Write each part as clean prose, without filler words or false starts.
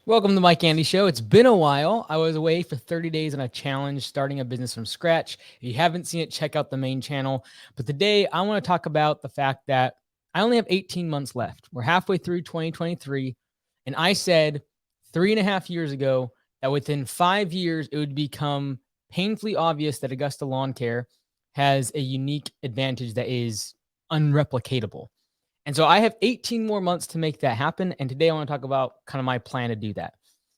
Welcome to Mike Andy Show. It's been a while. I was away for 30 days on a challenge starting a business from scratch. If you haven't seen it, check out the main channel. But today I want to talk about the fact that I only have 18 months left. We're halfway through 2023. And I said 3.5 years ago that within 5 years, it would become painfully obvious that Augusta Lawn Care has a unique advantage that is unreplicatable. And so I have 18 more months to make that happen. And today I want to talk about kind of my plan to do that.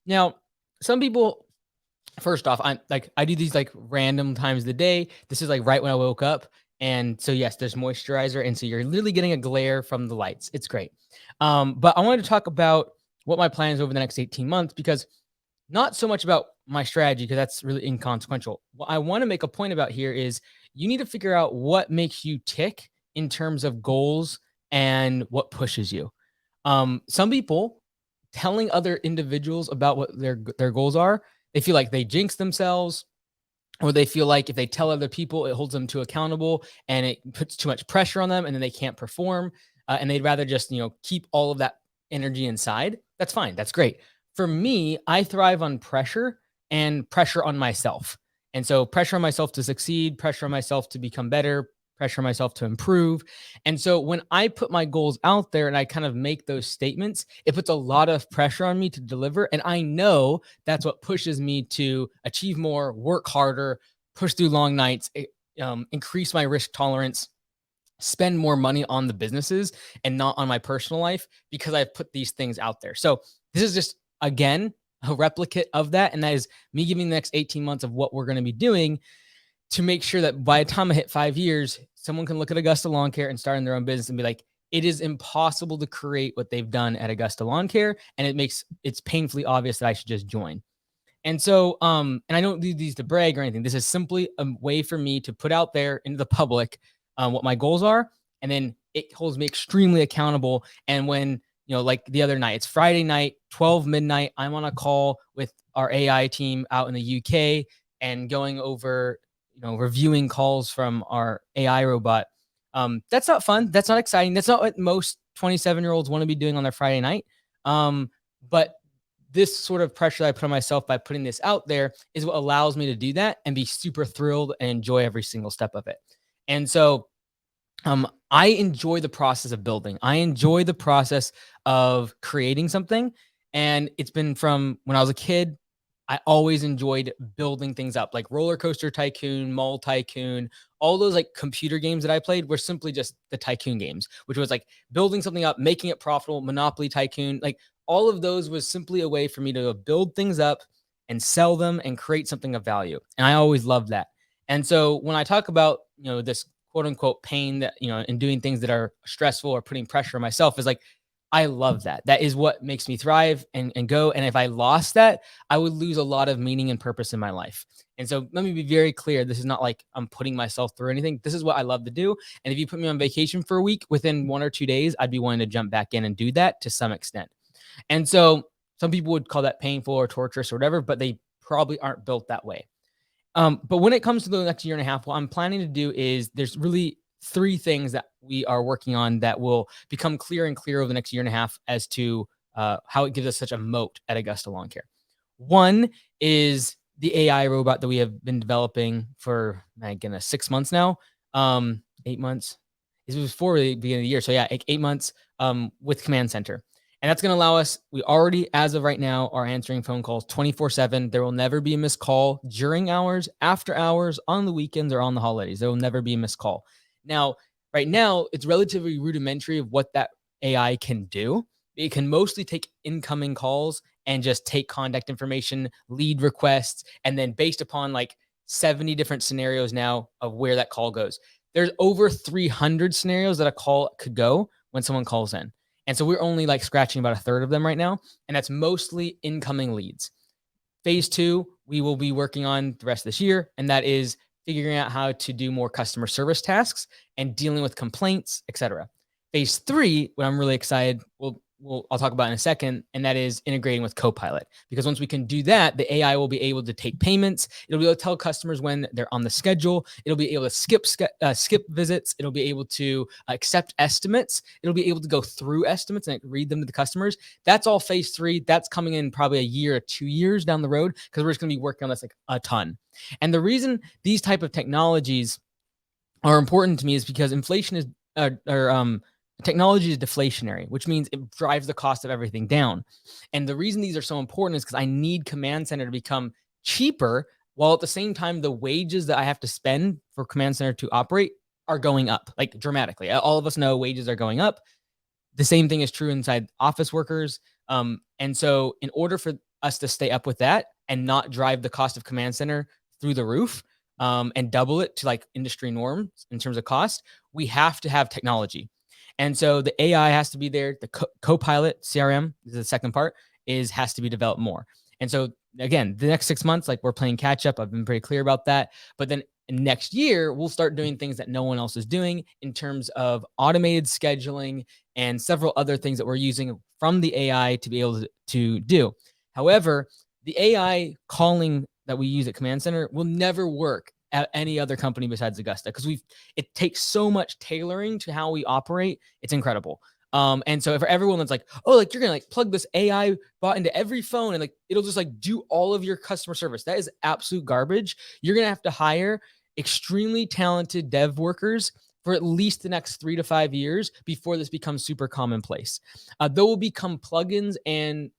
Now, some people, first off, I do these like random times of the day. This is like right when I woke up. And so, yes, there's moisturizer. And so you're literally getting a glare from the lights. It's great. But I wanted to talk about what my plan is over the next 18 months because not so much about my strategy, because that's really inconsequential. What I want to make a point about here is you need to figure out what makes you tick in terms of goals and what pushes you. Some people telling other individuals about what their goals are, they feel like they jinx themselves, or they feel like if they tell other people, it holds them too accountable and it puts too much pressure on them, and then they can't perform. And they'd rather just keep all of that energy inside. That's fine. That's great. For me, I thrive on pressure and pressure on myself. And so pressure on myself to succeed, pressure on myself to become better, pressure myself to improve. And so when I put my goals out there and I kind of make those statements, it puts a lot of pressure on me to deliver. And I know that's what pushes me to achieve more, work harder, push through long nights, increase my risk tolerance, spend more money on the businesses and not on my personal life because I've put these things out there. So this is just, again, a replicate of that. And that is me giving the next 18 months of what we're going to be doing to make sure that by the time I hit 5 years, someone can look at Augusta Lawn Care and start in their own business and be like, it is impossible to create what they've done at Augusta Lawn Care. And it's painfully obvious that I should just join. And so, and I don't do these to brag or anything. This is simply a way for me to put out there into the public what my goals are. And then it holds me extremely accountable. And when, like the other night, it's Friday night, 12 midnight, I'm on a call with our AI team out in the UK and going over, reviewing calls from our AI robot. That's not fun. That's not exciting. That's not what most 27-year-olds want to be doing on their Friday night. But this sort of pressure that I put on myself by putting this out there is what allows me to do that and be super thrilled and enjoy every single step of it. And so I enjoy the process of building. I enjoy the process of creating something. And it's been from when I was a kid, I always enjoyed building things up, like Roller Coaster Tycoon, Mall Tycoon. All those like computer games that I played were simply just the tycoon games, which was like building something up, making it profitable. Monopoly Tycoon, like all of those was simply a way for me to build things up and sell them and create something of value. And I always loved that. And so when I talk about, this quote unquote pain that, in doing things that are stressful or putting pressure on myself, is like, I love that. That is what makes me thrive and go. And if I lost that, I would lose a lot of meaning and purpose in my life. And so let me be very clear. This is not like I'm putting myself through anything. This is what I love to do. And if you put me on vacation for a week, within 1 or 2 days, I'd be wanting to jump back in and do that to some extent. And so some people would call that painful or torturous or whatever, but they probably aren't built that way. But when it comes to the next year and a half, what I'm planning to do is there's really 3 things that we are working on that will become clearer and clearer over the next year and a half as to how it gives us such a moat at Augusta Lawn Care. One is the AI robot that we have been developing for, my goodness, 6 months now, 8 months. It was before the beginning of the year. So yeah, 8 months with Command Center. And that's going to allow us, we already, as of right now, are answering phone calls 24/7. There will never be a missed call during hours, after hours, on the weekends, or on the holidays. There will never be a missed call. Now, right now, it's relatively rudimentary of what that AI can do. It can mostly take incoming calls and just take contact information, lead requests, and then based upon like 70 different scenarios now of where that call goes. There's over 300 scenarios that a call could go when someone calls in. And so we're only like scratching about a third of them right now. And that's mostly incoming leads. Phase 2, we will be working on the rest of this year. And that is figuring out how to do more customer service tasks and dealing with complaints, etc. Phase 3, what I'm really excited, well, I'll talk about in a second, and that is integrating with Copilot. Because once we can do that, the AI will be able to take payments. It'll be able to tell customers when they're on the schedule. It'll be able to skip visits. It'll be able to accept estimates. It'll be able to go through estimates and read them to the customers. That's all phase 3. That's coming in probably a year or 2 years down the road, because we're just going to be working on this like a ton. And the reason these type of technologies are important to me is because inflation is technology is deflationary, which means it drives the cost of everything down. And the reason these are so important is because I need Command Center to become cheaper, while at the same time, the wages that I have to spend for Command Center to operate are going up like dramatically. All of us know wages are going up. The same thing is true inside office workers. And so in order for us to stay up with that and not drive the cost of Command Center through the roof, and double it to like industry norms in terms of cost, we have to have technology. And so the AI has to be there. The Copilot CRM, this is the second part, has to be developed more. And so again, the next 6 months, like we're playing catch up. I've been pretty clear about that. But then next year, we'll start doing things that no one else is doing in terms of automated scheduling and several other things that we're using from the AI to be able to do. However, the AI calling that we use at Command Center will never work at any other company besides Augusta, because it takes so much tailoring to how we operate. It's incredible. And so for everyone that's like, oh, like you're gonna like plug this AI bot into every phone and like it'll just like do all of your customer service, that is absolute garbage. You're gonna have to hire extremely talented dev workers for at least the next 3 to 5 years before this becomes super commonplace. There will become plugins and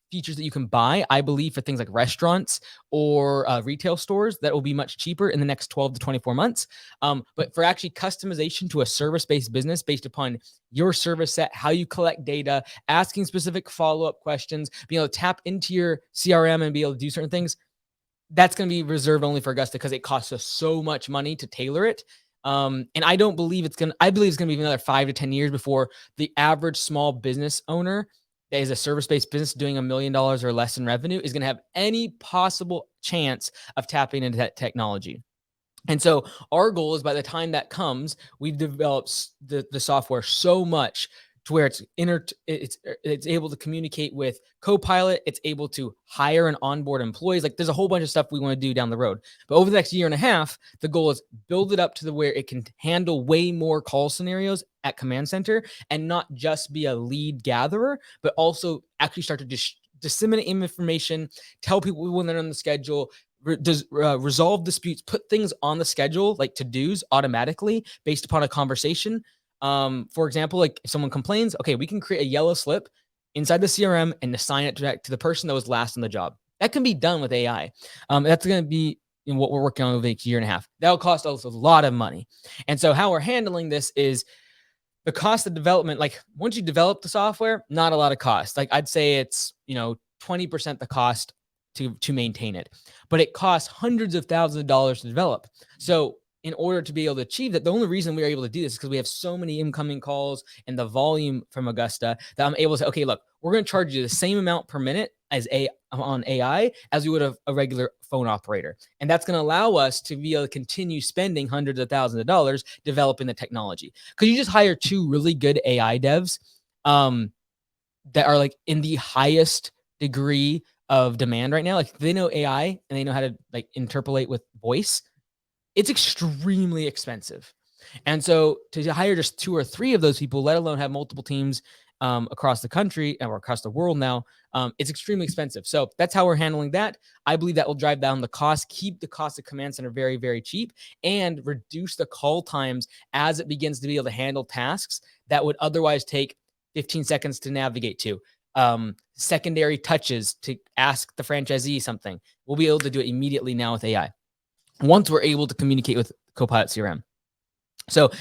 features that you can buy, I believe, for things like restaurants or retail stores that will be much cheaper in the next 12 to 24 months. But for actually customization to a service-based business based upon your service set, how you collect data, asking specific follow-up questions, being able to tap into your CRM and be able to do certain things, that's going to be reserved only for Augusta because it costs us so much money to tailor it. And I believe it's going to be another 5 to 10 years before the average small business owner that is a service-based business doing $1 million or less in revenue is going to have any possible chance of tapping into that technology. And so our goal is by the time that comes, we've developed the software so much to where it's able to communicate with Copilot. It's able to hire and onboard employees. Like there's a whole bunch of stuff we want to do down the road. But over the next year and a half, the goal is build it up to where it can handle way more call scenarios at Command Center and not just be a lead gatherer, but also actually start to disseminate information, tell people when they're on the schedule, resolve disputes, put things on the schedule like to-dos automatically based upon a conversation. For example, like if someone complains, okay, we can create a yellow slip inside the CRM and assign it to the person that was last on the job. That can be done with AI. That's going to be what we're working on over the next year and a half. That'll cost us a lot of money. And so how we're handling this is the cost of development. Like once you develop the software, not a lot of cost. Like I'd say it's, 20% the cost to maintain it, but it costs hundreds of thousands of dollars to develop. So in order to be able to achieve that, the only reason we are able to do this is because we have so many incoming calls and the volume from Augusta that I'm able to say, okay, look, we're going to charge you the same amount per minute on AI as we would have a regular phone operator. And that's going to allow us to be able to continue spending hundreds of thousands of dollars developing the technology. Because you just hire 2 really good AI devs that are like in the highest degree of demand right now. Like they know AI and they know how to like interpolate with voice. It's extremely expensive. And so to hire just 2 or 3 of those people, let alone have multiple teams across the country or across the world now, it's extremely expensive. So that's how we're handling that. I believe that will drive down the cost, keep the cost of Command Center very, very cheap, and reduce the call times as it begins to be able to handle tasks that would otherwise take 15 seconds to navigate to. Secondary touches to ask the franchisee something. We'll be able to do it immediately now with AI once we're able to communicate with Copilot CRM. So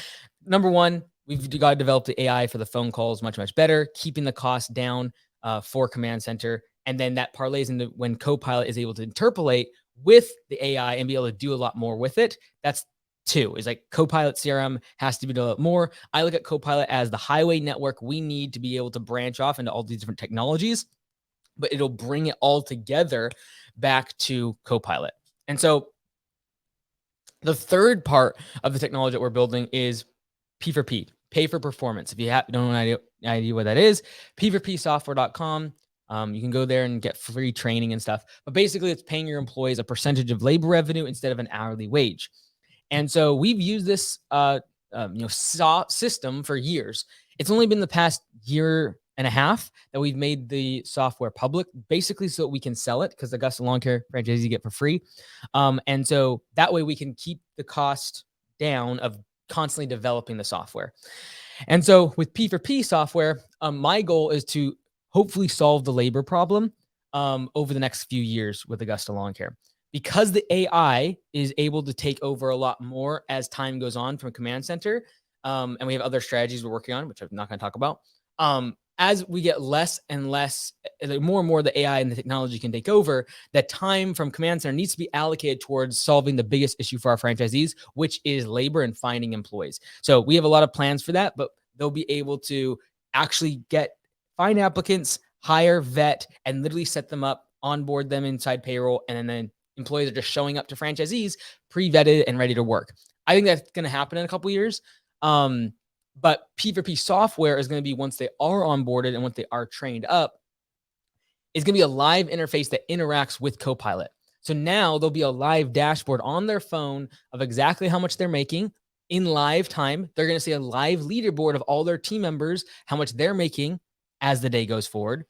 number one, we've got to develop the AI for the phone calls much, much better, keeping the cost down for Command Center. And then that parlays into when Copilot is able to interpolate with the AI and be able to do a lot more with it. That's 2, is like Copilot CRM has to be developed more. I look at Copilot as the highway network we need to be able to branch off into all these different technologies, but it'll bring it all together back to Copilot. And so the third part of the technology that we're building is P4P. pay for performance. If you don't know any idea what that is, p4psoftware.com. You can go there and get free training and stuff. But basically, it's paying your employees a percentage of labor revenue instead of an hourly wage. And so we've used this system for years. It's only been the past year and a half that we've made the software public, basically so that we can sell it, because Augusta Lawn Care franchisees get for free. And so that way we can keep the cost down of constantly developing the software. And so with P4P software, my goal is to hopefully solve the labor problem over the next few years with Augusta Lawn Care. Because the AI is able to take over a lot more as time goes on from Command Center, and we have other strategies we're working on, which I'm not going to talk about. As we get less and less, more and more the AI and the technology can take over, that time from Command Center needs to be allocated towards solving the biggest issue for our franchisees, which is labor and finding employees. So we have a lot of plans for that, but they'll be able to actually find applicants, hire, vet, and literally set them up, onboard them inside payroll, and then employees are just showing up to franchisees pre-vetted and ready to work. I think that's going to happen in a couple of years. But P4P software is going to be, once they are onboarded and once they are trained up, is going to be a live interface that interacts with Copilot. So now there'll be a live dashboard on their phone of exactly how much they're making in live time. They're going to see a live leaderboard of all their team members, how much they're making as the day goes forward.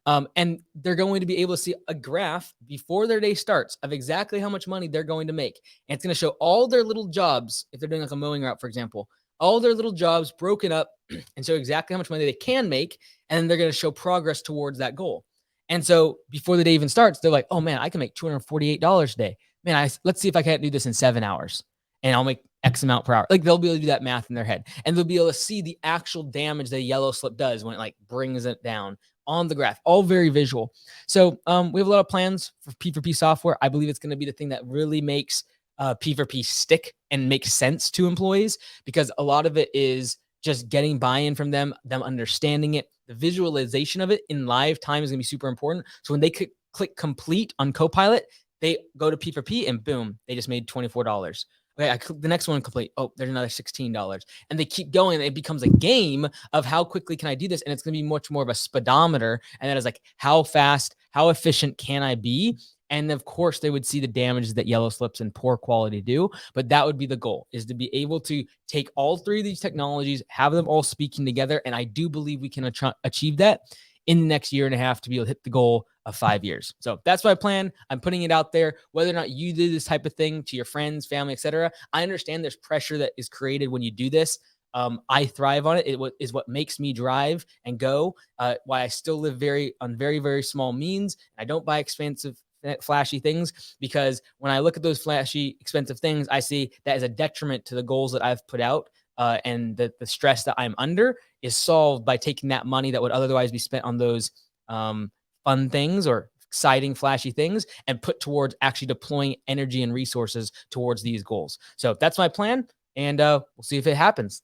And they're going to be able to see a graph before their day starts of exactly how much money they're going to make. And it's going to show all their little jobs. If they're doing like a mowing route, for example, all their little jobs broken up and show exactly how much money they can make. And then they're going to show progress towards that goal. And so before the day even starts, they're like, oh man, I can make $248 a day. Man, let's see if I can't do this in 7 hours and I'll make X amount per hour. Like, they'll be able to do that math in their head, and they'll be able to see the actual damage that a yellow slip does when it like brings it down on the graph, all very visual. So we have a lot of plans for P4P software. I believe it's going to be the thing that really makes P4P stick and make sense to employees, because a lot of it is just getting buy-in from them understanding it. The visualization of it in live time is going to be super important. So when they click complete on Copilot, they go to P4P and boom, they just made $24. Okay, I click the next one complete. Oh, there's another $16. And they keep going. It becomes a game of how quickly can I do this? And it's going to be much more of a speedometer. And that is like, how fast, how efficient can I be? And of course, they would see the damages that yellow slips and poor quality do. But that would be the goal, is to be able to take all three of these technologies, have them all speaking together. And I do believe we can achieve that in the next year and a half to be able to hit the goal of 5 years. So that's my plan. I'm putting it out there. Whether or not you do this type of thing to your friends, family, etc., I understand there's pressure that is created when you do this. I thrive on it. It is what makes me drive and go. Why I still live on very, very small means. I don't buy expensive, flashy things, because when I look at those flashy, expensive things, I see that as a detriment to the goals that I've put out. And the stress that I'm under is solved by taking that money that would otherwise be spent on those fun things or exciting, flashy things, and put towards actually deploying energy and resources towards these goals. So that's my plan, and we'll see if it happens.